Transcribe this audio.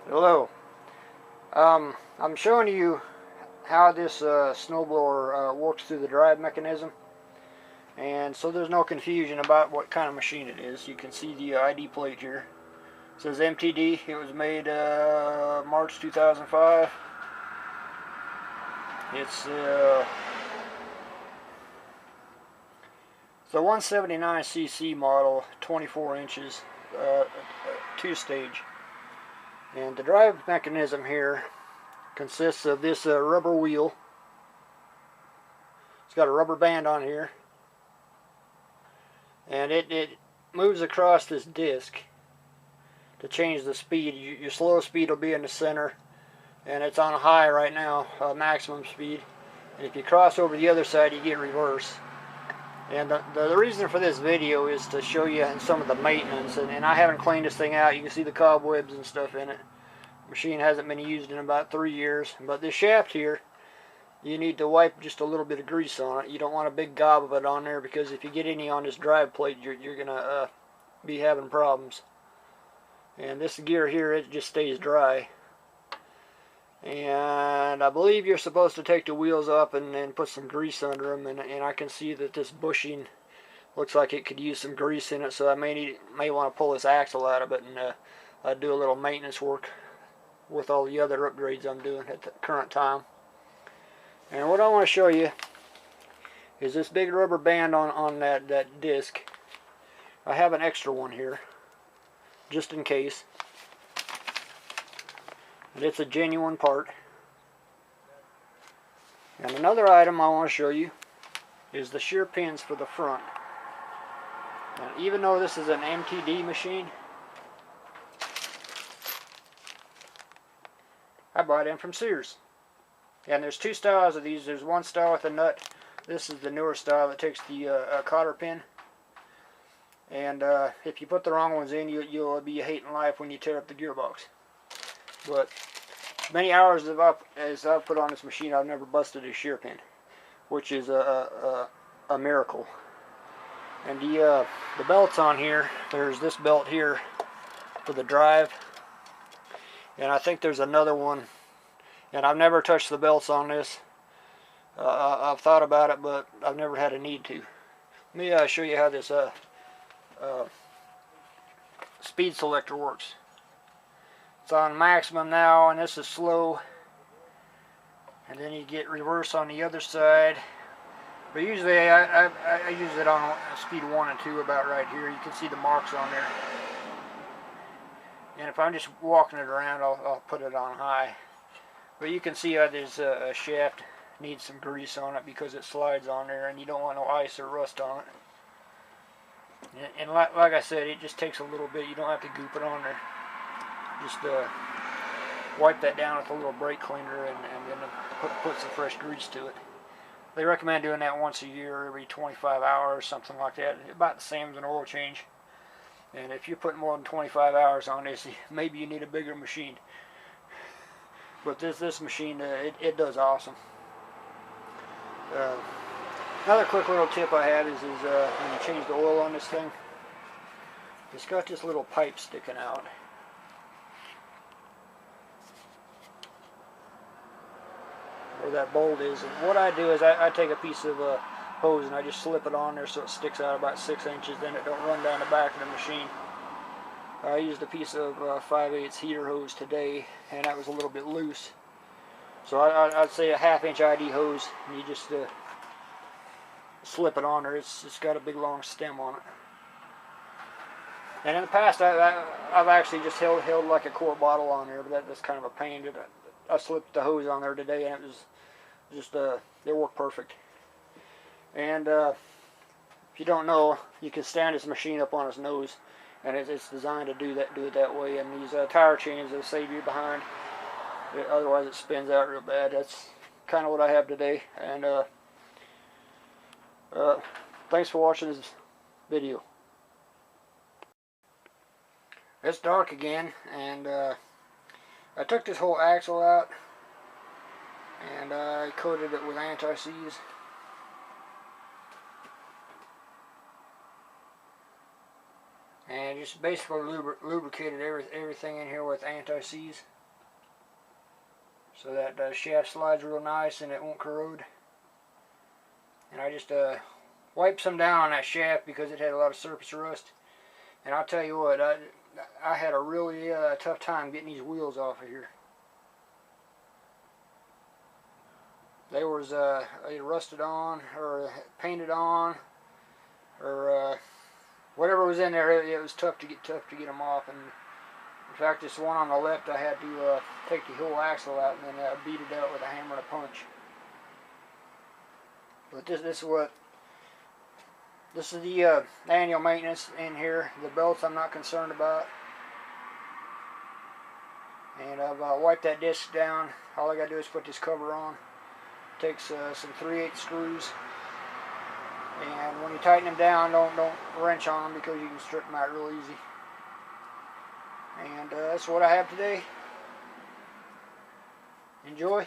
Hello. I'm showing you how this snowblower works through the drive mechanism, and so there's no confusion about what kind of machine it is. You can see the ID plate here. It says MTD. It was made March 2005. It's the 179cc model, 24 inches, two-stage. And the drive mechanism here consists of this rubber wheel. It's got a rubber band on here, and it moves across this disc to change the speed. Your slow speed will be in the center, and it's on high right now, maximum speed. And if you cross over the other side, you get reverse. And the reason for this video is to show you some of the maintenance, and I haven't cleaned this thing out. You can see the cobwebs and stuff in it. The machine hasn't been used in about 3 years, but this shaft here, you need to wipe just a little bit of grease on it. You don't want a big gob of it on there, because if you get any on this drive plate, you're gonna be having problems. And this gear here, it just stays dry. And I believe you're supposed to take the wheels up and put some grease under them, and I can see that this bushing looks like it could use some grease in it, so I may want to pull this axle out of it and do a little maintenance work with all the other upgrades I'm doing at the current time. And what I want to show you is this big rubber band on that disc. I have an extra one here, just in case. And it's a genuine part. And another item I want to show you is the shear pins for the front. And even though this is an MTD machine, I bought them from Sears. And there's two styles of these. There's one style with a nut. This is the newer style that takes the cotter pin. And if you put the wrong ones in, you'll be hating life when you tear up the gearbox. But many hours as I've put on this machine, I've never busted a shear pin, which is a miracle. And the belts on here, there's this belt here for the drive, and I think there's another one, and I've never touched the belts on this. I've thought about it, but I've never had a need to. Let me show you how this speed selector works. It's on maximum now, and this is slow. And then you get reverse on the other side. But usually I use it on speed 1 and 2 about right here. You can see the marks on there. And if I'm just walking it around, I'll put it on high. But you can see how this shaft needs some grease on it because it slides on there, and you don't want no ice or rust on it. And like I said, it just takes a little bit. You don't have to goop it on there. Just wipe that down with a little brake cleaner, and then put some fresh grease to it. They recommend doing that once a year, every 25 hours, something like that. About the same as an oil change. And if you put more than 25 hours on this, maybe you need a bigger machine. But this machine, it does awesome. Another quick little tip I have is when you change the oil on this thing, it's got this little pipe sticking out. Where that bolt is, and what I do is I take a piece of hose and I just slip it on there so it sticks out about 6 inches, then it don't run down the back of the machine. I used a piece of 5/8 heater hose today, and that was a little bit loose, so I'd say a 1/2 inch ID hose, and you just slip it on there. It's got a big long stem on it. And in the past I've actually just held like a quart bottle on there, but that's kind of a pain. I slipped the hose on there today, and it was just it worked perfect. And if you don't know, you can stand this machine up on its nose, and it's designed to do it that way. And these tire chains will save you behind. Otherwise, it spins out real bad. That's kind of what I have today. And thanks for watching this video. It's dark again, and I took this whole axle out, and I coated it with antiseize. And just basically lubricated everything in here with antiseize. so that the shaft slides real nice and it won't corrode. And I just wiped some down on that shaft because it had a lot of surface rust. And I'll tell you what, I had a really tough time getting these wheels off of here. They was either rusted on or painted on, or whatever was in there. It was tough to get them off. And in fact, this one on the left, I had to take the whole axle out and then beat it out with a hammer and a punch. But this is the annual maintenance in here. The belts I'm not concerned about. And I've wiped that disc down. All I gotta do is put this cover on. Takes some 3/8 screws. And when you tighten them down, don't wrench on them because you can strip them out real easy. And that's what I have today. Enjoy.